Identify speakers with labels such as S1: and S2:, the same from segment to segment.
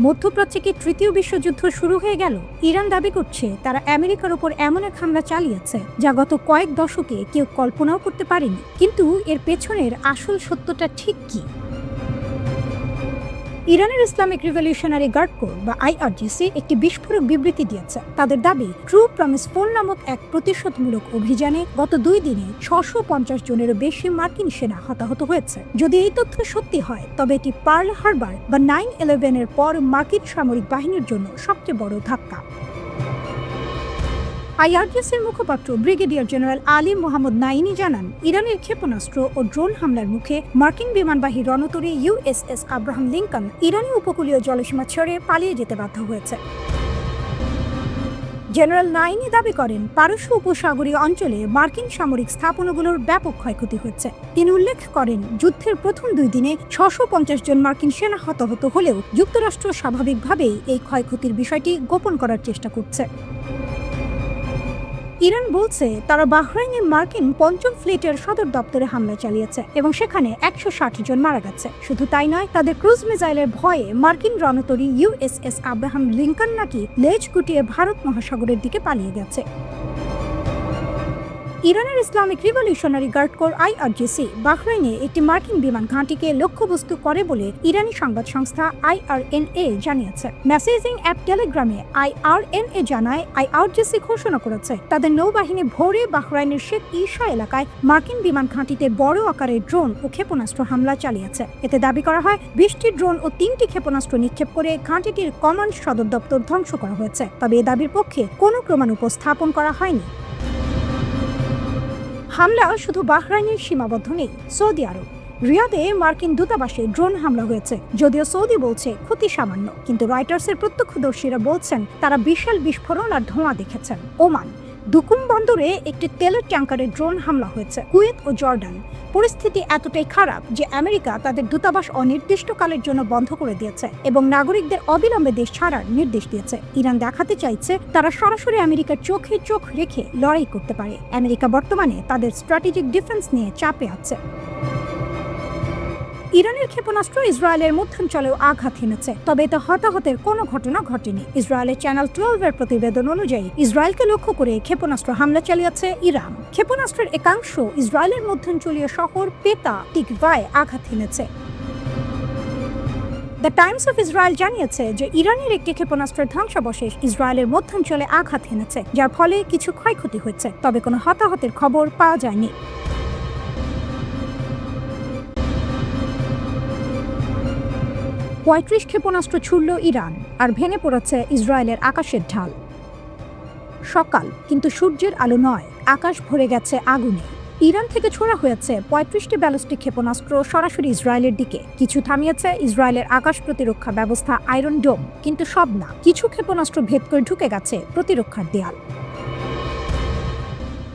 S1: মধ্যপ্রাচ্যে কি তৃতীয় বিশ্বযুদ্ধ শুরু হয়ে গেল? ইরান দাবি করছে তারা আমেরিকার উপর এমন এক হামলা চালিয়েছে যা গত কয়েক দশকে কেউ কল্পনাও করতে পারেনি। কিন্তু এর পেছনের আসল সত্যটা ঠিক কি? ইরানের ইসলামিক রিভলিউশনারি গার্ড কোর বা আইআরজিসি একটি বিস্ফোরক বিবৃতি দিয়েছে। তাদের দাবি, ট্রু প্রমিস 4 নামক এক প্রতিশোধমূলক অভিযানে গত 2 দিনে 650 জনেরও বেশি মার্কিন সেনা হতাহত হয়েছে। যদি এই তথ্য সত্যি হয়, তবে এটি পার্ল হারবার বা 9/11-এর পর মার্কিন সামরিক বাহিনীর জন্য সবচেয়ে বড় ধাক্কা। আইআরজিসির মুখপাত্র ব্রিগেডিয়ার জেনারেল আলী মোহাম্মদ নাইনি জানান, ইরানের ক্ষেপণাস্ত্র ও ড্রোন হামলার মুখে মার্কিন বিমানবাহী রণতরী ইউএসএস আব্রাহাম লিঙ্কন ইরানি উপকূলীয় জলসীমা ছেড়ে পালিয়ে যেতে বাধ্য হয়েছে। জেনারেল নাইনি দাবি করেন, পারস্য উপসাগরীয় অঞ্চলে মার্কিন সামরিক স্থাপনাগুলোর ব্যাপক ক্ষয়ক্ষতি হয়েছে। তিনি উল্লেখ করেন, যুদ্ধের প্রথম 2 দিনে 650 জন মার্কিন সেনা হতাহত হলেও যুক্তরাষ্ট্র স্বাভাবিকভাবেই এই ক্ষয়ক্ষতির বিষয়টি গোপন করার চেষ্টা করছে। ইরান বলছে তারা বাহরাইনে মার্কিন 5ম ফ্লিটের সদর দপ্তরে হামলা চালিয়েছে এবং সেখানে 160 জন মারা গেছে। শুধু তাই নয়, তাদের ক্রুজ মিসাইলের ভয়ে মার্কিন রণতরী ইউএসএস আব্রাহাম লিঙ্কন নাকি লেজ গুটিয়ে ভারত মহাসাগরের দিকে পালিয়ে গেছে। ইরানের Islamic Revolutionary Guard Corps IRGC বাহরাইনে একটি মার্কিন বিমান ঘাঁটিকে লক্ষ্যবস্তু করে বলে ইরানি সংবাদ সংস্থা আইআরএনএ জানিয়েছে। মেসেজিং অ্যাপ টেলিগ্রামে আইআরএনএ জানায়, আইআরজিসি ঘোষণা করেছে তাদের নৌবাহিনী ভোরে বাহরাইনের শেখ ঈশা এলাকায় মার্কিন বিমান ঘাঁটিতে বড় আকারের ড্রোন ও ক্ষেপণাস্ত্র হামলা চালিয়েছে। এতে দাবি করা হয় 20টি ড্রোন ও 3টি ক্ষেপণাস্ত্র নিক্ষেপ করে ঘাঁটিটির কমান্ড সদর দপ্তর ধ্বংস করা হয়েছে। তবে এ দাবির পক্ষে কোনো প্রমাণ উপস্থাপন করা হয়নি। হামলা শুধু বাহরাইনের সীমাবদ্ধ নেই। সৌদি আরব রিয়াদে মার্কিন দূতাবাসে ড্রোন হামলা হয়েছে। যদিও সৌদি বলছে ক্ষতি সামান্য, কিন্তু রয়টার্সের প্রত্যক্ষদর্শীরা বলছেন তারা বিশাল বিস্ফোরণ আর ধোঁয়া দেখেছেন। ওমান দুকুম বন্দরে একটি তেলের ট্যাঙ্কারে ড্রোন হামলা হয়েছে। কুয়েত ও জর্ডান পরিস্থিতি এতটাই খারাপ যে আমেরিকা তাদের দূতাবাস অনির্দিষ্টকালের জন্য বন্ধ করে দিয়েছে এবং নাগরিকদের অবিলম্বে দেশ ছাড়ার নির্দেশ দিয়েছে। ইরান দেখাতে চাইছে তারা সরাসরি আমেরিকার চোখে চোখ রেখে লড়াই করতে পারে। আমেরিকা বর্তমানে তাদের স্ট্র্যাটেজিক ডিফেন্স নিয়ে চাপে আছে। ইরানের ক্ষেপণাস্ত্র ইসরায়েলের মধ্যাঞ্চলেও আঘাত হেনেছে, তবে এতে হতাহতের কোনো ঘটনা ঘটেনি। ইসরায়েলের চ্যানেল 12-এর প্রতিবেদন অনুযায়ী ইসরায়েলকে লক্ষ্য করে ক্ষেপণাস্ত্র হামলা চালিয়েছে ইরান। ক্ষেপণাস্ত্রের একাংশ ইসরায়েলের মধ্যাঞ্চলীয় শহর পেতা টিকভায় আঘাত হেনেছে। দ্য টাইমস অফ ইসরায়েল জানিয়েছে যে ইরানের একটি ক্ষেপণাস্ত্রের ধ্বংসাবশেষ ইসরায়েলের মধ্যাঞ্চলে আঘাত হেনেছে, যার ফলে কিছু ক্ষয়ক্ষতি হয়েছে, তবে কোনো হতাহতের খবর পাওয়া যায়নি। 35 ক্ষেপণাস্ত্র ছুড়ল ইরান, আর ভেঙে পড়েছে ইসরায়েলের আকাশের ঢাল। সকাল, কিন্তু সূর্যের আলো নয়, আকাশ ভরে গেছে আগুনে। ইরান থেকে ছোড়া হয়েছে 35টি ব্যালিস্টিক ক্ষেপণাস্ত্র সরাসরি ইসরায়েলের দিকে। কিছু থামিয়েছে ইসরায়েলের আকাশ প্রতিরক্ষা ব্যবস্থা আয়রন ডোম, কিন্তু সব না। কিছু ক্ষেপণাস্ত্র ভেদ করে ঢুকে গেছে প্রতিরক্ষার দেয়াল।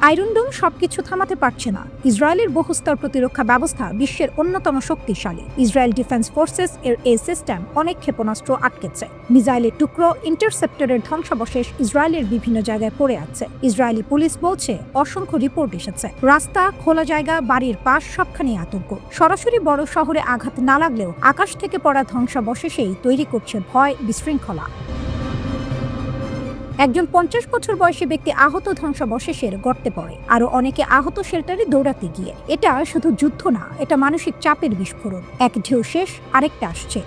S1: আয়রন ডোম সবকিছু থামাতে পারছে না। ইসরায়েলের বহুস্তর প্রতিরক্ষা ব্যবস্থা বিশ্বের অন্যতম শক্তিশালী। ইসরায়েল ডিফেন্স ফোর্সেস এর এই সিস্টেম অনেক ক্ষেপণাস্ত্র আটকেছে। মিসাইলের টুকরো, ইন্টারসেপ্টরের ধ্বংসাবশেষ ইসরায়েলের বিভিন্ন জায়গায় পড়ে আছে। ইসরায়েলি পুলিশ বলছে অসংখ্য রিপোর্ট এসেছে। রাস্তা, খোলা জায়গা, বাড়ির পাশ সবখানে আতঙ্ক। সরাসরি বড় শহরে আঘাত না লাগলেও আকাশ থেকে পড়া ধ্বংসাবশেষেই তৈরি করছে ভয়, বিশৃঙ্খলা। একজন 50 বছর বয়সী ব্যক্তি আহত ধ্বংসাবশেষের গর্তে পড়ে, আরো অনেকে আহত শেল্টারে দৌড়াতে গিয়ে। এটা শুধু যুদ্ধ না, এটা মানসিক চাপের বিস্ফোরণ। এক ঢেউ শেষ, আরেকটা আসছে।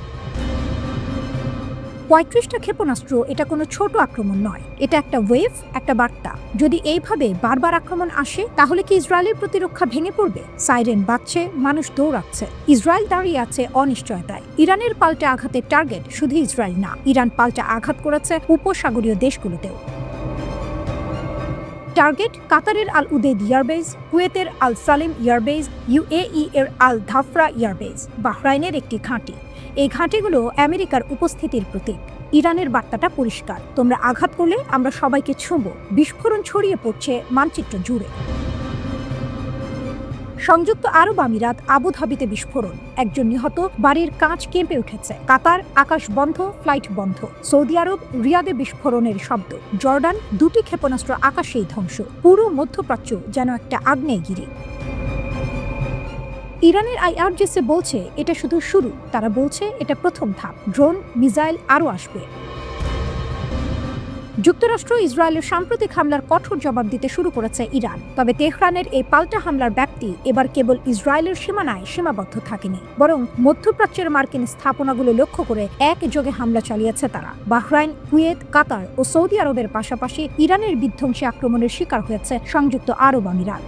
S1: 35টা ক্ষেপণাস্ত্র এটা কোনো ছোট আক্রমণ নয়, এটা একটা ওয়েভ, একটা বার্তা। যদি এইভাবে বারবার আক্রমণ আসে, তাহলে কি ইসরায়েলের প্রতিরক্ষা ভেঙে পড়বে? সাইরেন বাজছে, মানুষ দৌড়াচ্ছে। ইসরায়েল দাঁড়িয়ে আছে অনিশ্চয়তায়। ইরানের পাল্টা আঘাতের টার্গেট শুধু ইসরায়েল না, ইরান পাল্টা আঘাত করেছে উপসাগরীয় দেশগুলোতেও। টার্গেট কাতারের আল উদেদ এয়ারবেস, কুয়েতের আল সালিম এয়ারবেস, ইউএই এর আল ধাফরা এয়ারবেস, বাহরাইনের একটি ঘাঁটি। এই ঘাঁটিগুলো আমেরিকার উপস্থিতির প্রতীক। ইরানের বার্তাটা পরিষ্কার, তোমরা আঘাত করলে আমরা সবাইকে ছুঁব। বিস্ফোরণ ছড়িয়ে পড়ছে মানচিত্র জুড়ে। সংযুক্ত আরব আমিরাত আবুধাবিতে বিস্ফোরণ, একজন নিহত, বাড়ির কাঁচ কেঁপে উঠেছে। কাতার আকাশ বন্ধ, ফ্লাইট বন্ধ। সৌদি আরব রিয়াদে বিস্ফোরণের শব্দ। জর্ডান 2টি ক্ষেপণাস্ত্র আকাশেই ধ্বংস। পুরো মধ্যপ্রাচ্য যেন একটা আগ্নেয়গিরি। ইরানের আইআরজিসি বলছে এটা শুধু শুরু, তারা বলছে এটা প্রথম ধাপ, ড্রোন মিসাইল আরও আসবে। যুক্তরাষ্ট্র ইসরায়েলের সাম্প্রতিক হামলার কঠোর জবাব দিতে শুরু করেছে ইরান। তবে তেহরানের এই পাল্টা হামলার ব্যাপ্তি এবার কেবল ইসরায়েলের সীমানায় সীমাবদ্ধ থাকেনি, বরং মধ্যপ্রাচ্যের মার্কিন স্থাপনাগুলো লক্ষ্য করে একযোগে হামলা চালিয়েছে তারা। বাহরাইন, কুয়েত, কাতার ও সৌদি আরবের পাশাপাশি ইরানের বিধ্বংসী আক্রমণের শিকার হয়েছে সংযুক্ত আরব আমিরাত।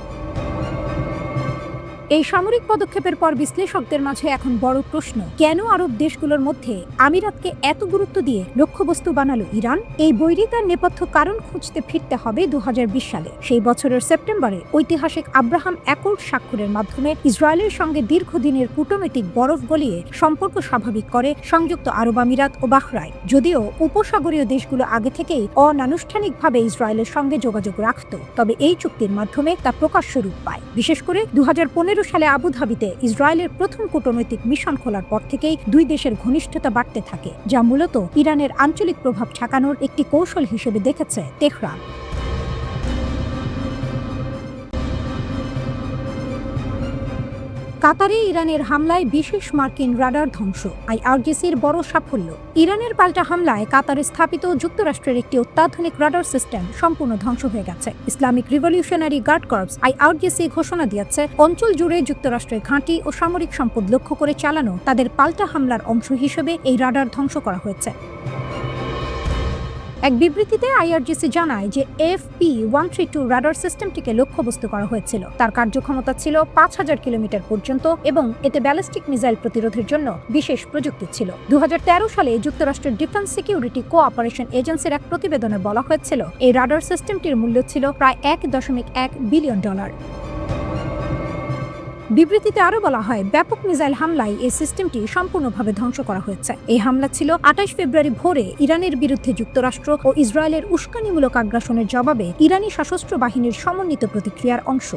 S1: এই সামরিক পদক্ষেপের পর বিশ্লেষকদের মাঝে এখন বড় প্রশ্ন, কেন আরব দেশগুলোর মধ্যে আমিরাতকে এত গুরুত্ব দিয়ে লক্ষ্যবস্তু বানালো ইরান? এই বৈরিতার নেপথ্য কারণ খুঁজতে ফিরতে হবে 2020 সালে। সেই বছরের সেপ্টেম্বরে ঐতিহাসিক আব্রাহাম অ্যাকর্ড স্বাক্ষরের মাধ্যমে ইসরায়েলের সঙ্গে দীর্ঘদিনের কূটনৈতিক বরফ গলিয়ে সম্পর্ক স্বাভাবিক করে সংযুক্ত আরব আমিরাত ও বাহরাইন। যদিও উপসাগরীয় দেশগুলো আগে থেকেই অনানুষ্ঠানিকভাবে ইসরায়েলের সঙ্গে যোগাযোগ রাখত, তবে এই চুক্তির মাধ্যমে তা প্রকাশ্য রূপ পায়। বিশেষ করে 2015 সালে আবুধাবিতে ইসরায়েলের প্রথম কূটনৈতিক মিশন খোলার পর থেকেই দুই দেশের ঘনিষ্ঠতা বাড়তে থাকে, যা মূলত ইরানের আঞ্চলিক প্রভাব ঠেকানোর একটি কৌশল হিসেবে দেখেছে তেহরান। কাতারে ইরানের হামলায় বিশেষ মার্কিন রাডার ধ্বংস, আইআরজিসির বড় সাফল্য। ইরানের পাল্টা হামলায় কাতারে স্থাপিত যুক্তরাষ্ট্রের একটি অত্যাধুনিক রাডার সিস্টেম সম্পূর্ণ ধ্বংস হয়ে গেছে। Islamic Revolutionary Guard Corps IRGC ঘোষণা দিয়েছে, অঞ্চল জুড়ে যুক্তরাষ্ট্রের ঘাঁটি ও সামরিক সম্পদ লক্ষ্য করে চালানো তাদের পাল্টা হামলার অংশ হিসেবে এই রাডার ধ্বংস করা হয়েছে। এক বিবৃতিতে আইআরজিসি জানায় যে FP-132 রাডার সিস্টেমটিকে লক্ষ্যবস্তু করা হয়েছিল। তার কার্যক্ষমতা ছিল 5000 কিলোমিটার পর্যন্ত এবং এতে ব্যালিস্টিক মিসাইল প্রতিরোধের জন্য বিশেষ প্রযুক্তি ছিল। 2013 সালে যুক্তরাষ্ট্রের ডিফেন্স সিকিউরিটি কোঅপারেশন এজেন্সির এক প্রতিবেদনে বলা হয়েছিল, এই রাডার সিস্টেমটির মূল্য ছিল প্রায় $1.1 বিলিয়ন। বিবৃতিতে আরও বলা হয়, ব্যাপক মিসাইল হামলায় এই সিস্টেমটি সম্পূর্ণভাবে ধ্বংস করা হয়েছে। এই হামলা ছিল 28 ফেব্রুয়ারি ভোরে ইরানের বিরুদ্ধে যুক্তরাষ্ট্র ও ইসরায়েলের উস্কানিমূলক আগ্রাসনের জবাবে ইরানি সশস্ত্র বাহিনীর সমন্বিত প্রতিক্রিয়ার অংশ।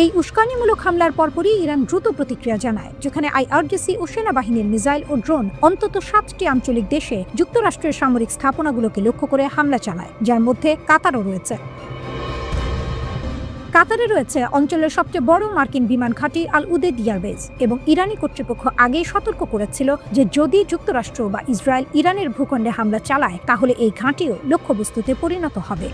S1: এই উস্কানিমূলক হামলার পরপরই ইরান দ্রুত প্রতিক্রিয়া জানায়, যেখানে আইআরজিসি ও সেনাবাহিনীর মিসাইল ও ড্রোন অন্তত 7টি আঞ্চলিক দেশে যুক্তরাষ্ট্রের সামরিক স্থাপনাগুলোকে লক্ষ্য করে হামলা চালায়, যার মধ্যে কাতারও রয়েছে। কাতারে রয়েছে অঞ্চলের সবচেয়ে বড় মার্কিন বিমান ঘাঁটি আল উদেদ এয়ারবেজ, এবং ইরানি কর্তৃপক্ষ আগেই সতর্ক করেছিল যে যদি যুক্তরাষ্ট্র বা ইসরায়েল ইরানের ভূখণ্ডে হামলা চালায় তাহলে এই ঘাঁটিও লক্ষ্যবস্তুতে পরিণত হবে।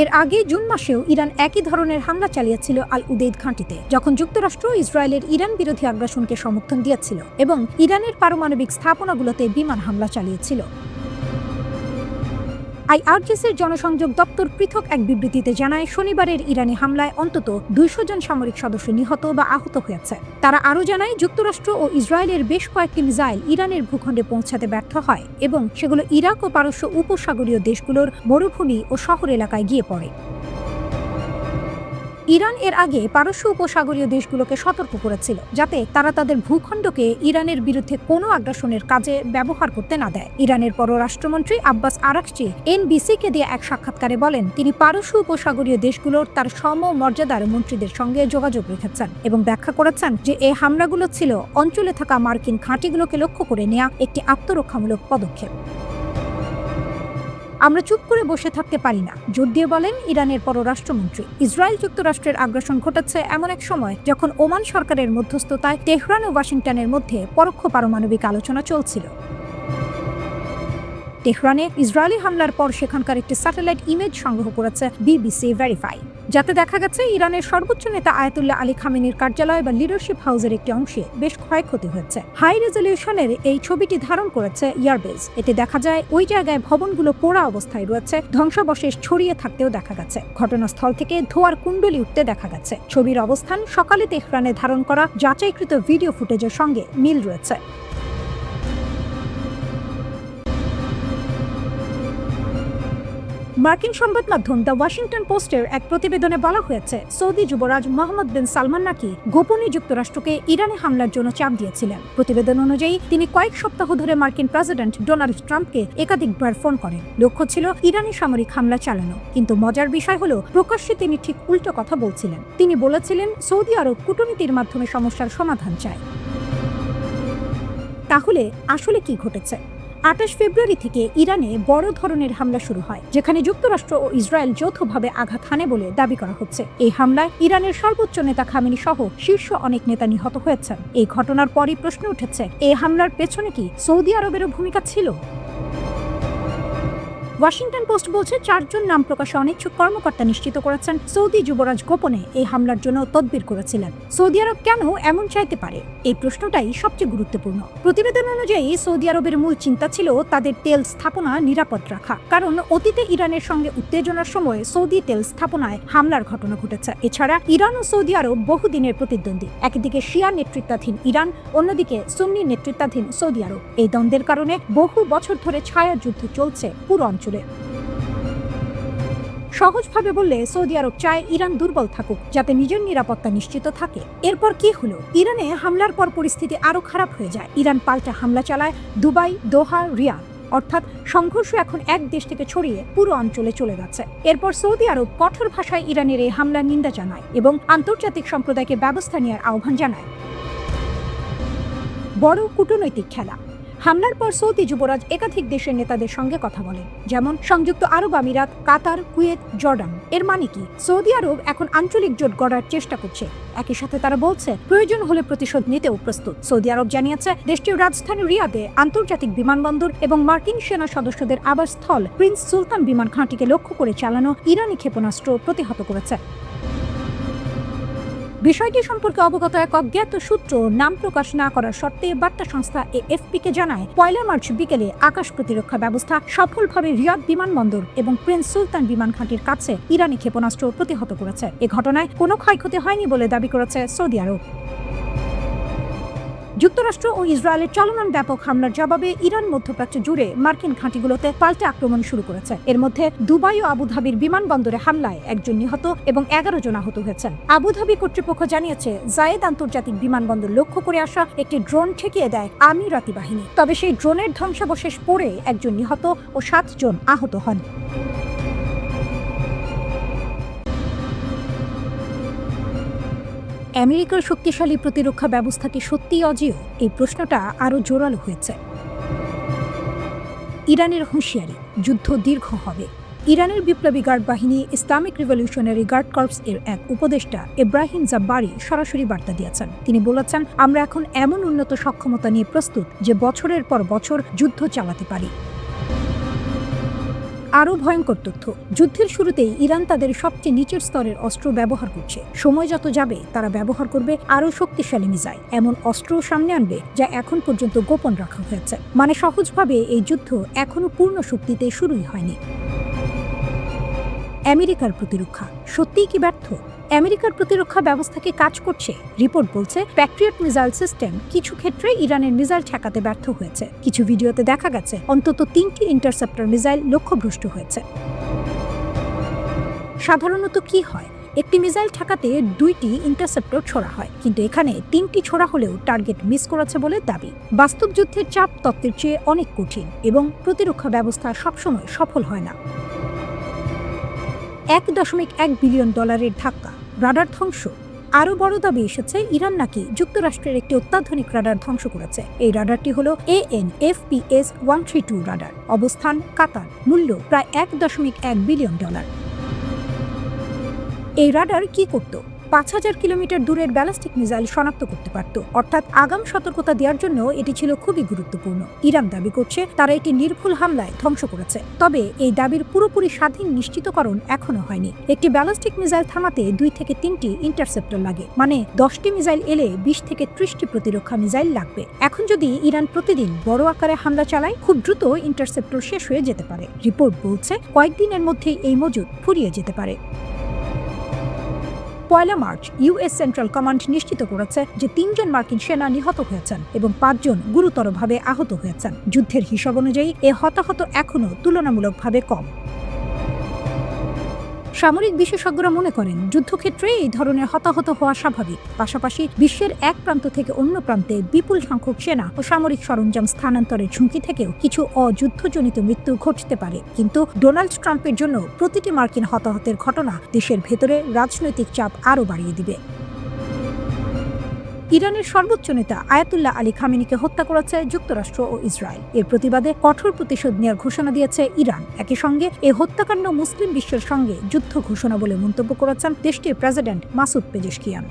S1: এর আগে জুন মাসেও ইরান একই ধরনের হামলা চালিয়েছিল আল উদেদ ঘাঁটিতে, যখন যুক্তরাষ্ট্র ইসরায়েলের ইরান বিরোধী আগ্রাসনকে সমর্থন দিয়েছিল এবং ইরানের পারমাণবিক স্থাপনাগুলোতে বিমান হামলা চালিয়েছিল। আইআরজিসির জনসংযোগ দপ্তর পৃথক এক বিবৃতিতে জানায়, শনিবারের ইরানি হামলায় অন্তত 200 জন সামরিক সদস্য নিহত বা আহত হয়েছে। তারা আরও জানায়, যুক্তরাষ্ট্র ও ইসরায়েলের বেশ কয়েকটি মিসাইল ইরানের ভূখণ্ডে পৌঁছাতে ব্যর্থ হয় এবং সেগুলো ইরাক ও পারস্য উপসাগরীয় দেশগুলোর মরুভূমি ও শহর এলাকায় গিয়ে পড়ে। ইরান এর আগে পারস্য উপসাগরীয় দেশগুলোকে সতর্ক করেছিল যাতে তারা তাদের ভূখণ্ডকে ইরানের বিরুদ্ধে কোনো আগ্রাসনের কাজে ব্যবহার করতে না দেয়। ইরানের পররাষ্ট্রমন্ত্রী আব্বাস আরাকচি NBC-কে দিয়ে এক সাক্ষাৎকারে বলেন, তিনি পারস্য উপসাগরীয় দেশগুলোর তার সমমর্যাদার মন্ত্রীদের সঙ্গে যোগাযোগ রেখেছেন এবং ব্যাখ্যা করেছেন যে এই হামলাগুলো ছিল অঞ্চলে থাকা মার্কিন ঘাঁটিগুলোকে লক্ষ্য করে নেওয়া একটি আত্মরক্ষামূলক পদক্ষেপ। আমরা চুপ করে বসে থাকতে পারি না, জোর দিয়ে বলেন ইরানের পররাষ্ট্রমন্ত্রী। ইসরায়েল যুক্তরাষ্ট্রের আগ্রাসন ঘটাচ্ছে এমন এক সময় যখন ওমান সরকারের মধ্যস্থতায় তেহরান ও ওয়াশিংটনের মধ্যে পরোক্ষ পারমাণবিক আলোচনা চলছিল। তেহরানে ইসরায়েলি হামলার পর সেখানকার একটি স্যাটেলাইট ইমেজ সংগ্রহ করেছে BBC ভেরিফাই, যাতে দেখা গেছে ইরানের সর্বোচ্চ নেতা আয়াতুল্লাহ আলী খামেনির কার্যালয় বা লিডারশিপ হাউসের একটি অংশে বেশ ক্ষয়ক্ষতি হয়েছে। হাই রেজলিউশনের এই ছবিটি ধারণ করেছে এয়ারবেজ। এতে দেখা যায় ওই জায়গায় ভবনগুলো পোড়া অবস্থায় রয়েছে, ধ্বংসাবশেষ ছড়িয়ে থাকতেও দেখা গেছে। ঘটনাস্থল থেকে ধোঁয়ার কুণ্ডলি উঠতে দেখা গেছে। ছবির অবস্থান সকালে তেহরানে ধারণ করা যাচাইকৃত ভিডিও ফুটেজের সঙ্গে মিল রয়েছে। মার্কিন সংবাদ মাধ্যম দ্য ওয়াশিংটন পোস্টের এক প্রতিবেদনে বলা হয়েছে, সৌদি যুবরাজ মোহাম্মদ বিন সালমান নাকি গোপনে যুক্তরাষ্ট্রকে ইরানে হামলার জন্য চাপ দিয়েছিলেন। প্রতিবেদন অনুযায়ী তিনি কয়েক সপ্তাহ ধরে মার্কিন প্রেসিডেন্ট ডোনাল্ড ট্রাম্পকে একাধিকবার ফোন করেন। লক্ষ্য ছিল ইরানি সামরিক হামলা চালানো, কিন্তু মজার বিষয় হলো প্রকাশ্যে তিনি ঠিক উল্টো কথা বলছিলেন। তিনি বলেছিলেন সৌদি আরব কূটনীতির মাধ্যমে সমস্যার সমাধান চায়। তাহলে আসলে কি ঘটেছে? 28 ফেব্রুয়ারি থেকে ইরানে বড় ধরনের হামলা শুরু হয়, যেখানে যুক্তরাষ্ট্র ও ইসরায়েল যৌথভাবে আঘাত হানে বলে দাবি করা হচ্ছে। এই হামলায় ইরানের সর্বোচ্চ নেতা খামেনি সহ শীর্ষ অনেক নেতা নিহত হয়েছেন। এই ঘটনার পরই প্রশ্ন উঠেছে, এই হামলার পেছনে কি সৌদি আরবেরও ভূমিকা ছিল? ওয়াশিংটন পোস্ট বলছে 4 জন নাম প্রকাশে অনিচ্ছুক কর্মকর্তা নিশ্চিত করেছেন সৌদি যুবরাজ গোপনে এই হামলার জন্য তদবির করেছিলেন। সৌদি আরব কেন এমন চাইতে পারে, এই প্রশ্নটাই সবচেয়ে গুরুত্বপূর্ণ। প্রতিবেদন অনুযায়ী সৌদি আরবের মূল চিন্তা ছিল তাদের তেল স্থাপনা নিরাপদ রাখা, কারণ অতীতে ইরানের সঙ্গে উত্তেজনার সময় সৌদি তেল স্থাপনায় হামলার ঘটনা ঘটেছে। এছাড়া ইরান ও সৌদি আরব বহুদিনের প্রতিদ্বন্দ্বী, একদিকে শিয়া নেতৃত্বাধীন ইরান, অন্যদিকে সুন্নি নেতৃত্বাধীন সৌদি আরব। এই দ্বন্দ্বের কারণে বহু বছর ধরে ছায়া যুদ্ধ চলছে পুরো অঞ্চলে। সহজভাবে বললে সৌদি আরব চায় ইরান দুর্বল থাকুক, যাতে নিজের নিরাপত্তা নিশ্চিত থাকে। এরপর কি হলো? ইরানে হামলার পর পরিস্থিতি আরো খারাপ হয়ে যায়। ইরান পাল্টা হামলা চালায় দুবাই, দোহা, রিয়াদ, অর্থাৎ সংঘর্ষ এখন এক দেশ থেকে ছড়িয়ে পুরো অঞ্চলে চলে গেছে। এরপর সৌদি আরব কঠোর ভাষায় ইরানের এই হামলার নিন্দা জানায় এবং আন্তর্জাতিক সম্প্রদায়কে ব্যবস্থা নেওয়ার আহ্বান জানায়। বড় কূটনৈতিক খেলা। হামলার পর সৌদি যুবরাজ একাধিক দেশের নেতাদের সঙ্গে কথা বলেন, যেমন সংযুক্ত আরব আমিরাত, কাতার, কুয়েত, জর্ডান। এর মানে কি? সৌদি আরব এখন আঞ্চলিক জোট গড়ার চেষ্টা করছে। একই সাথে তারা বলছে প্রয়োজন হলে প্রতিশোধ নিতেও প্রস্তুত। সৌদি আরব জানিয়েছে দেশটির রাজধানী রিয়াদে আন্তর্জাতিক বিমানবন্দর এবং মার্কিন সেনা সদস্যদের আবাসস্থল প্রিন্স সুলতান বিমান ঘাঁটিকে লক্ষ্য করে চালানো ইরানি ক্ষেপণাস্ত্র প্রতিহত করেছে। বিষয়টি সম্পর্কে অবগত এক অজ্ঞাত সূত্র নাম প্রকাশ না করার শর্তে বার্তা সংস্থা এএফপি-কে জানায় 1 মার্চ বিকেলে আকাশ প্রতিরক্ষা ব্যবস্থা সফলভাবে রিয়াদ বিমানবন্দর এবং প্রিন্স সুলতান বিমান ঘাঁটির কাছে ইরানি ক্ষেপণাস্ত্র প্রতিহত করেছে। এ ঘটনায় কোনো ক্ষয়ক্ষতি হয়নি বলে দাবি করেছে সৌদি আরব। যুক্তরাষ্ট্র ও ইসরায়েলের চলমান ব্যাপক হামলার জবাবে ইরান মধ্যপ্রাচ্য জুড়ে মার্কিন ঘাঁটিগুলোতে পাল্টা আক্রমণ শুরু করেছে। এর মধ্যে দুবাই ও আবুধাবির বিমানবন্দরে হামলায় 1 জন নিহত এবং 11 জন আহত হয়েছেন। আবুধাবি কর্তৃপক্ষ জানিয়েছে জায়েদ আন্তর্জাতিক বিমানবন্দর লক্ষ্য করে আসা একটি ড্রোন ঠেকিয়ে দেয় আমিরাতি বাহিনী। তবে সেই ড্রোনের ধ্বংসাবশেষ পড়ে 1 জন নিহত ও 7 জন আহত হন। আমেরিকার শক্তিশালী প্রতিরক্ষা ব্যবস্থা কি সত্যিই অজেয়? এই প্রশ্নটা আরও জোরালো হয়েছে। ইরানের হুঁশিয়ারি, যুদ্ধ দীর্ঘ হবে। ইরানের বিপ্লবী গার্ড বাহিনী ইসলামিক রিভলিউশনারি গার্ড কর্পস এর এক উপদেষ্টা ইব্রাহিম জাব্বারি সরাসরি বার্তা দিয়েছেন। তিনি বলেছেন, আমরা এখন এমন উন্নত সক্ষমতা নিয়ে প্রস্তুত যে বছরের পর বছর যুদ্ধ চালাতে পারি। আরও ভয়ঙ্কর তথ্য, যুদ্ধের শুরুতেই ইরান তাদের সবচেয়ে নিচের স্তরের অস্ত্র ব্যবহার করছে। সময় যত যাবে তারা ব্যবহার করবে আরও শক্তিশালী মিসাইল, এমন অস্ত্রও সামনে আনবে যা এখন পর্যন্ত গোপন রাখা হয়েছে। মানে সহজভাবে এই যুদ্ধ এখনো পূর্ণ শক্তিতে শুরুই হয়নি। আমেরিকার প্রতিরক্ষা সত্যিই কি ব্যর্থ? আমেরিকার প্রতিরক্ষা ব্যবস্থাকে কাজ করছে। রিপোর্ট বলছে প্যাট্রিয়ট মিসাইল সিস্টেম কিছু ক্ষেত্রে ইরানের মিসাইল ঠেকাতে ব্যর্থ হয়েছে। কিছু ভিডিওতে দেখা গেছে অন্তত 3টি ইন্টারসেপ্টর মিসাইল লক্ষ্যভ্রষ্ট হয়েছে। সাধারণত কি হয়, একটি মিসাইল ঠেকাতে 2টি ইন্টারসেপ্টর ছোড়া হয়, কিন্তু এখানে 3টি ছোড়া হলেও টার্গেট মিস করেছে বলে দাবি। বাস্তব যুদ্ধের চাপ তত্ত্বের চেয়ে অনেক কঠিন এবং প্রতিরক্ষা ব্যবস্থা সবসময় সফল হয় না। $1.1 বিলিয়ন ধাক্কা, রাডার ধ্বংস। আরও বড় দাবি এসেছে ইরান নাকি যুক্তরাষ্ট্রের একটি অত্যাধুনিক রাডার ধ্বংস করেছে। এই রাডারটি হলো AN/FPS-132 রাডার। অবস্থান কাতার। মূল্য প্রায় $1.1 বিলিয়ন। এই রাডার কি করত? 5000 কিলোমিটার দূরের ব্যালিস্টিক মিসাইল শনাক্ত করতে পারত, অর্থাৎ আগাম সতর্কতা দেওয়ার জন্য এটি ছিল খুবই গুরুত্বপূর্ণ। ইরান দাবি করছে তারা এটি নির্ভুল হামলায় ধ্বংস করেছে, তবে এই দাবির পুরোপুরি স্বাধীন নিশ্চিতকরণ এখনো হয়নি। একটি ব্যালিস্টিক মিসাইল থামাতে 2 থেকে 3টি ইন্টারসেপ্টর লাগে, মানে 10টি মিসাইল এলে 20 থেকে 30টি প্রতিরক্ষা মিসাইল লাগবে। এখন যদি ইরান প্রতিদিন বড় আকারে হামলা চালায়, খুব দ্রুত ইন্টারসেপ্টর শেষ হয়ে যেতে পারে। রিপোর্ট বলছে কয়েকদিনের মধ্যেই এই মজুদ ফুরিয়ে যেতে পারে। 1 মার্চ ইউএস সেন্ট্রাল কমান্ড নিশ্চিত করেছে যে 3 জন মার্কিন সেনা নিহত হয়েছেন এবং 5 জন গুরুতরভাবে আহত হয়েছেন। যুদ্ধের হিসাব অনুযায়ী এ হতাহত এখনও তুলনামূলকভাবে কম। সামরিক বিশেষজ্ঞরা মনে করেন যুদ্ধক্ষেত্রে এই ধরনের হতাহত হওয়া স্বাভাবিক। পাশাপাশি বিশ্বের এক প্রান্ত থেকে অন্য প্রান্তে বিপুল সংখ্যক সেনা ও সামরিক সরঞ্জাম স্থানান্তরের ঝুঁকি থেকেও কিছু অযুদ্ধজনিত মৃত্যু ঘটতে পারে। কিন্তু ডোনাল্ড ট্রাম্পের জন্য প্রতিটি মার্কিন হতাহতের ঘটনা দেশের ভেতরে রাজনৈতিক চাপ আরও বাড়িয়ে দিবে। ইরানের সর্বোচ্চ নেতা আয়াতুল্লাহ আলী খামেনিকে হত্যা করেছে যুক্তরাষ্ট্র ও ইসরায়েল। এর প্রতিবাদে কঠোর প্রতিশোধ নেওয়ার ঘোষণা দিয়েছে ইরান। একই সঙ্গে এই হত্যাকাণ্ড মুসলিম বিশ্বের সঙ্গে যুদ্ধ ঘোষণা বলে মন্তব্য করেছেন দেশটির প্রেসিডেন্ট মাসুদ পেজেশকিয়ান।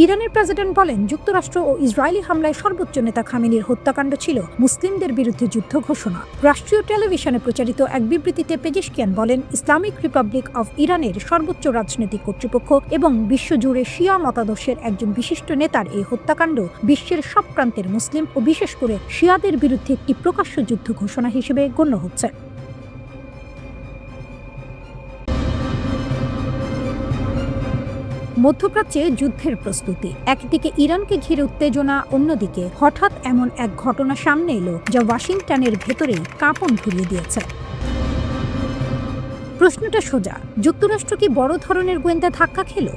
S1: ইরানের প্রেসিডেন্ট বলেন, যুক্তরাষ্ট্র ও ইসরায়েলি হামলায় সর্বোচ্চ নেতা খামেনির হত্যাকাণ্ড ছিল মুসলিমদের বিরুদ্ধে যুদ্ধ ঘোষণা। রাষ্ট্রীয় টেলিভিশনে প্রচারিত এক বিবৃতিতে পেজেশকিয়ান বলেন, ইসলামিক রিপাবলিক অব ইরানের সর্বোচ্চ রাজনৈতিক কর্তৃপক্ষ এবং বিশ্বজুড়ে শিয়া মতাদর্শের একজন বিশিষ্ট নেতার এই হত্যাকাণ্ড বিশ্বের সব প্রান্তের মুসলিম ও বিশেষ করে শিয়াদের বিরুদ্ধে একটি প্রকাশ্য যুদ্ধ ঘোষণা হিসেবে গণ্য হচ্ছে। মধ্যপ্রাচ্যে যুদ্ধের প্রস্তুতি, একদিকে ইরানকে ঘিরে উত্তেজনা, অন্যদিকে হঠাৎ এমন এক ঘটনা সামনে এলো যা ওয়াশিংটনের ভেতরেই কাঁপন ধরিয়ে দিয়েছে। প্রশ্নটা সোজা, যুক্তরাষ্ট্র কি বড় ধরনের গোয়েন্দা ধাক্কা খেল?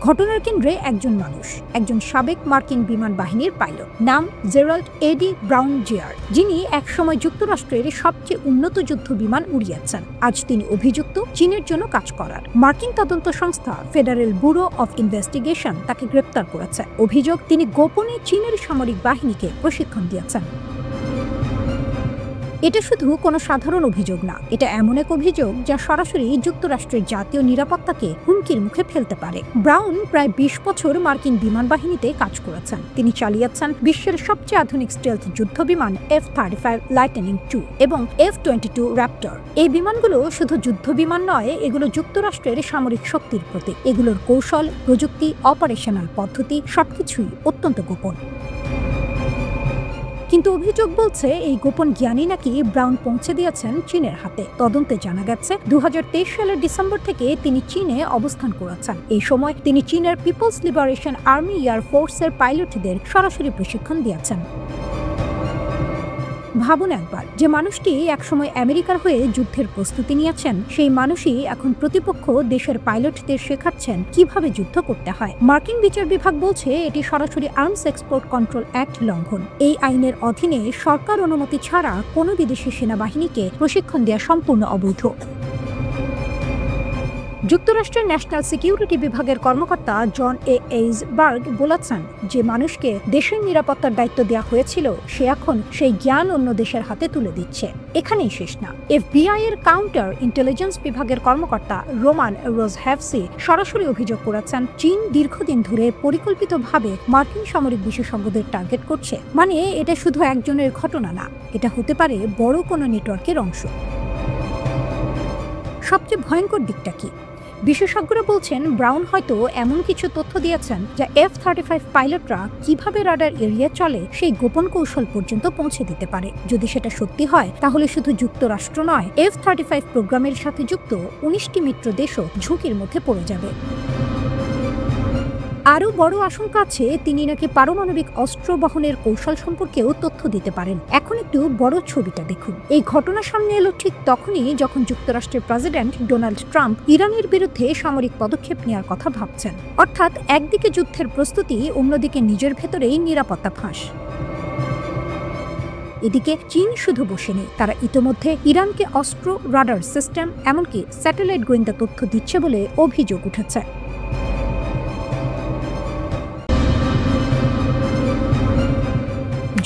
S1: ঘটনার কেন্দ্রে একজন মানুষ, একজন সাবেক মার্কিন বিমান বাহিনীর পাইলট, নাম জেরাল্ড এডি ব্রাউন জুনিয়র, যিনি একসময় যুক্তরাষ্ট্রের সবচেয়ে উন্নত যুদ্ধ বিমান উড়িয়েছেন। আজ তিনি অভিযুক্ত চীনের জন্য কাজ করার। মার্কিন তদন্ত সংস্থা ফেডারেল ব্যুরো অফ ইনভেস্টিগেশন তাকে গ্রেপ্তার করেছে। অভিযোগ, তিনি গোপনে চীনের সামরিক বাহিনীকে প্রশিক্ষণ দিয়েছেন। এটা শুধু কোনো সাধারণ অভিযোগ না, এটা এমন এক অভিযোগ যা সরাসরি যুক্তরাষ্ট্রের জাতীয় নিরাপত্তাকে হুমকির মুখে ফেলতে পারে। ব্রাউন প্রায় ২০ বছর মার্কিন বিমান বাহিনীতে কাজ করেছেন। তিনি চালিয়েছেন বিশ্বের সবচেয়ে আধুনিক স্টেলথ যুদ্ধ বিমান F-35 লাইটনিং II এবং F-22 র্যাপটর। এই বিমানগুলো শুধু যুদ্ধ বিমান নয়, এগুলো যুক্তরাষ্ট্রের সামরিক শক্তির প্রতীক। এগুলোর কৌশল, প্রযুক্তি, অপারেশনাল পদ্ধতি সবকিছুই অত্যন্ত গোপন। কিন্তু অভিযোগ বলছে এই গোপন জ্ঞানই নাকি ব্রাউন পৌঁছে দিয়েছেন চীনের হাতে। তদন্তে জানা গেছে ২০২৩ সালের ডিসেম্বর থেকে তিনি চীনে অবস্থান করেছেন। এই সময় তিনি চীনের পিপলস লিবারেশন আর্মি এয়ার ফোর্সের পাইলটদের সরাসরি প্রশিক্ষণ দিয়েছেন। ভাবুন একবার, যে মানুষটি একসময় আমেরিকার হয়ে যুদ্ধের প্রস্তুতি নিয়েছেন, সেই মানুষই এখন প্রতিপক্ষ দেশের পাইলটদের শেখাচ্ছেন কিভাবে যুদ্ধ করতে হয়। মার্কিন বিচার বিভাগ বলছে এটি সরাসরি আর্মস এক্সপোর্ট কন্ট্রোল অ্যাক্ট লঙ্ঘন। এই আইনের অধীনে সরকার অনুমতি ছাড়া কোনো বিদেশি সেনাবাহিনীকে প্রশিক্ষণ দেওয়া সম্পূর্ণ অবৈধ। যুক্তরাষ্ট্রের ন্যাশনাল সিকিউরিটি বিভাগের কর্মকর্তা জন এইজবার্গ বলেছেন, যে মানুষকে দেশের নিরাপত্তার দায়িত্ব দেওয়া হয়েছিল সে এখন সেই জ্ঞান অন্য দেশের হাতে তুলে দিচ্ছে। এখানেই শেষ না, FBI এর কাউন্টার ইন্টেলিজেন্স বিভাগের কর্মকর্তা রোমান রোজহ্যাভসি সরাসরি অভিযোগ করেছেন, চীন দীর্ঘদিন ধরে পরিকল্পিতভাবে মার্কিন সামরিক বিশেষজ্ঞদের টার্গেট করছে। মানে এটা শুধু একজনের ঘটনা না, এটা হতে পারে বড় কোনো নেটওয়ার্কের অংশ। সবচেয়ে ভয়ঙ্কর দিকটা কি? বিশেষজ্ঞরা বলছেন ব্রাউন হয়তো এমন কিছু তথ্য দিয়েছেন যা F-35 পাইলটরা কিভাবে রাডার এড়িয়ে চলে সেই গোপন কৌশল পর্যন্ত পৌঁছে দিতে পারে। যদি সেটা সত্যি হয়, তাহলে শুধু যুক্তরাষ্ট্র নয়, F-35 প্রোগ্রামের সাথে যুক্ত ১৯টি মিত্র দেশও ঝুঁকির মধ্যে পড়ে যাবে। আরও বড় আশঙ্কা আছে, তিনি নাকি পারমাণবিক অস্ত্র বহনের কৌশল সম্পর্কেও তথ্য দিতে পারেন। এখন একটু বড় ছবিটা দেখুন। এই ঘটনা সামনে এলো ঠিক তখনই যখন যুক্তরাষ্ট্রের প্রেসিডেন্ট ডোনাল্ড ট্রাম্প ইরানের বিরুদ্ধে সামরিক পদক্ষেপ নেওয়ার কথা ভাবছেন। অর্থাৎ একদিকে যুদ্ধের প্রস্তুতি, অন্যদিকে নিজের ভেতরেই নিরাপত্তা ফাঁস। এদিকে চীন শুধু বসে নেই, তারা ইতোমধ্যে ইরানকে অস্ত্র, রাডার সিস্টেম, এমনকি স্যাটেলাইট গোয়েন্দা তথ্য দিচ্ছে বলে অভিযোগ উঠেছে।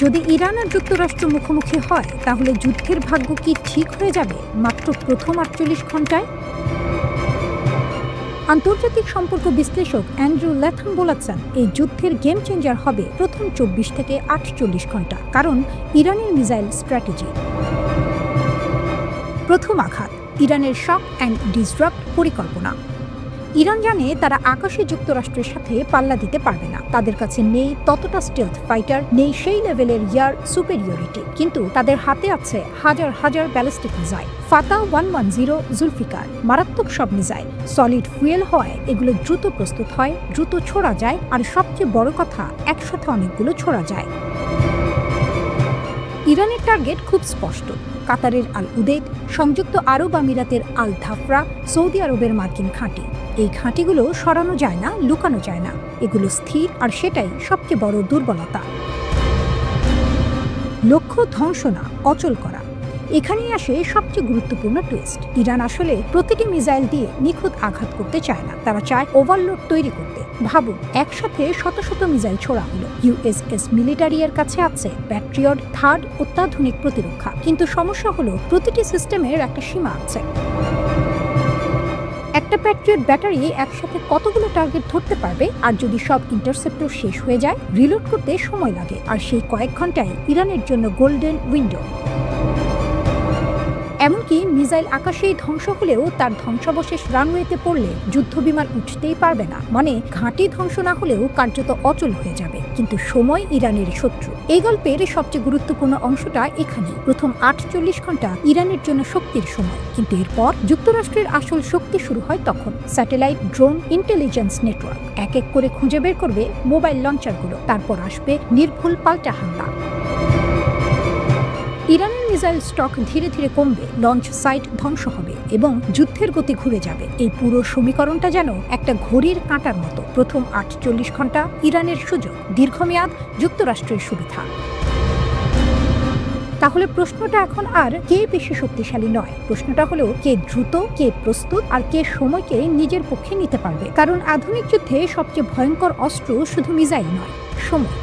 S1: যদি ইরান আর যুক্তরাষ্ট্র মুখোমুখি হয়, তাহলে যুদ্ধের ভাগ্য কি ঠিক হয়ে যাবে মাত্র প্রথম ৪৮ ঘন্টায়? আন্তর্জাতিক সম্পর্ক বিশ্লেষক অ্যান্ড্রু ল্যাথম বলেছেন, এই যুদ্ধের গেম চেঞ্জার হবে প্রথম ২৪ থেকে ৪৮ ঘন্টা, কারণ ইরানের মিসাইল স্ট্র্যাটেজি। প্রথম আঘাত, ইরানের শক অ্যান্ড ডিসরাপ্ট পরিকল্পনা। ইরান জানে তারা আকাশে যুক্তরাষ্ট্রের সাথে পাল্লা দিতে পারবে না। তাদের কাছে নেই ততটা স্টেলথ ফাইটার, নেই সেই লেভেলের এয়ার সুপেরিয়রিটি, কিন্তু তাদের হাতে আছে হাজার হাজার ব্যালিস্টিক মিসাইল। ফাতা 110 জুলফিকার, মারাত্মক সব মিসাইল, সলিড ফুয়েল হয়, এগুলো দ্রুত প্রস্তুত হয়, দ্রুত ছোড়া যায়, আর সবচেয়ে বড় কথা, একসাথে অনেকগুলো ছোড়া যায়। ইরানের টার্গেট খুব স্পষ্ট, কাতারের আল উদেদ, সংযুক্ত আরব আমিরাতের আল ধাফরা, সৌদি আরবের মার্কিন ঘাঁটি। এই ঘাঁটিগুলো সরানো যায় না, লুকানো যায় না, এগুলো স্থির, আর সেটাই সবচেয়ে বড় দুর্বলতা। লক্ষ্য ধ্বংস না, অচল করা। এখানেই আসে সবচেয়ে গুরুত্বপূর্ণ টুইস্ট। ইরান আসলে প্রতিটি মিসাইল দিয়ে নিখুঁত আঘাত করতে চায় না, তারা চায় ওভারলোড তৈরি করতে। ভাবুন, একসাথে শত শত মিসাইল ছোড়া হলো। ইউএসএস মিলিটারি এর কাছে আছে প্যাট্রিয়ট থার্ড অত্যাধুনিক প্রতিরক্ষা, কিন্তু সমস্যা হলো প্রতিটি সিস্টেমের একটা সীমা আছে। একটা প্যাট্রিয়ট ব্যাটারি একসাথে কতগুলো টার্গেট ধরতে পারবে? আর যদি সব ইন্টারসেপ্টর শেষ হয়ে যায়, রিলোড করতে সময় লাগে, আর সেই কয়েক ঘন্টায় ইরানের জন্য গোল্ডেন উইন্ডো। এমনকি মিসাইল আকাশেই ধ্বংস হলেও তার ধ্বংসাবশেষ রানওয়েতে পড়লে যুদ্ধবিমান উঠতেই পারবে না, মানে ঘাঁটি ধ্বংস না হলেও কার্যত অচল হয়ে যাবে। কিন্তু সময় ইরানের শত্রু। এই গল্পের সবচেয়ে গুরুত্বপূর্ণ অংশটা এখানে। প্রথম 48 ঘন্টা ইরানের জন্য শক্তির সময়, কিন্তু এরপর যুক্তরাষ্ট্রের আসল শক্তি শুরু হয় তখন। স্যাটেলাইট, ড্রোন, ইন্টেলিজেন্স নেটওয়ার্ক এক এক করে খুঁজে বের করবে মোবাইল লঞ্চারগুলো। তারপর আসবে নির্ভুল পাল্টা হামলা। ইরানের মিসাইল স্টক ধীরে ধীরে কমবে, লঞ্চ সাইট ধ্বংস হবে এবং যুদ্ধের গতি ঘুরে যাবে। এই পুরো সমীকরণটা যেন একটা ঘড়ির কাঁটার মতো। প্রথম 48 ঘন্টা ইরানের সুযোগ, দীর্ঘমেয়াদ যুক্তরাষ্ট্রের সুবিধা। তাহলে প্রশ্নটা এখন আর কে বেশি শক্তিশালী নয়, প্রশ্নটা হলো কে দ্রুত, কে প্রস্তুত, আর কে সময়কে নিজের পক্ষে নিতে পারবে। কারণ আধুনিক যুদ্ধে সবচেয়ে ভয়ঙ্কর অস্ত্র শুধু মিসাইল নয়, সময়।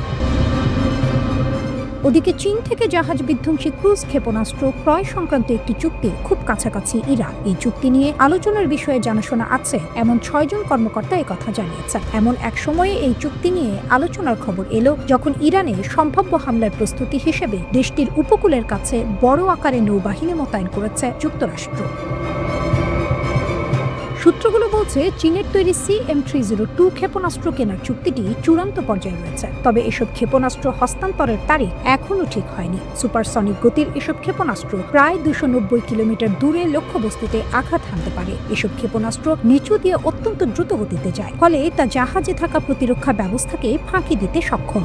S1: ওদিকে চীন থেকে জাহাজ বিধ্বংসী ক্রুজ ক্ষেপণাস্ত্র ক্রয় সংক্রান্ত একটি চুক্তির খুব কাছাকাছি ইরান। এই চুক্তি নিয়ে আলোচনার বিষয়ে জানাশোনা আছে এমন 6 জন কর্মকর্তা একথা জানিয়েছেন। এমন এক সময়ে এই চুক্তি নিয়ে আলোচনার খবর এলো যখন ইরানে সম্ভাব্য হামলার প্রস্তুতি হিসেবে দেশটির উপকূলের কাছে বড় আকারে নৌবাহিনী মোতায়েন করেছে যুক্তরাষ্ট্র। সূত্রগুলো বলছে চীনের তৈরি CM-302 ক্ষেপণাস্ত্র কেনার চুক্তিটি চূড়ান্ত পর্যায়ে রয়েছে। তবে এসব ক্ষেপণাস্ত্র হস্তান্তরের তারিখ এখনও ঠিক হয়নি। সুপারসনিক গতির এসব ক্ষেপণাস্ত্র প্রায় 290 কিলোমিটার দূরে লক্ষ্যবস্তুতে আঘাত হানতে পারে। এসব ক্ষেপণাস্ত্র নিচু দিয়ে অত্যন্ত দ্রুত গতিতে যায়, ফলে তা জাহাজে থাকা প্রতিরক্ষা ব্যবস্থাকে ফাঁকি দিতে সক্ষম।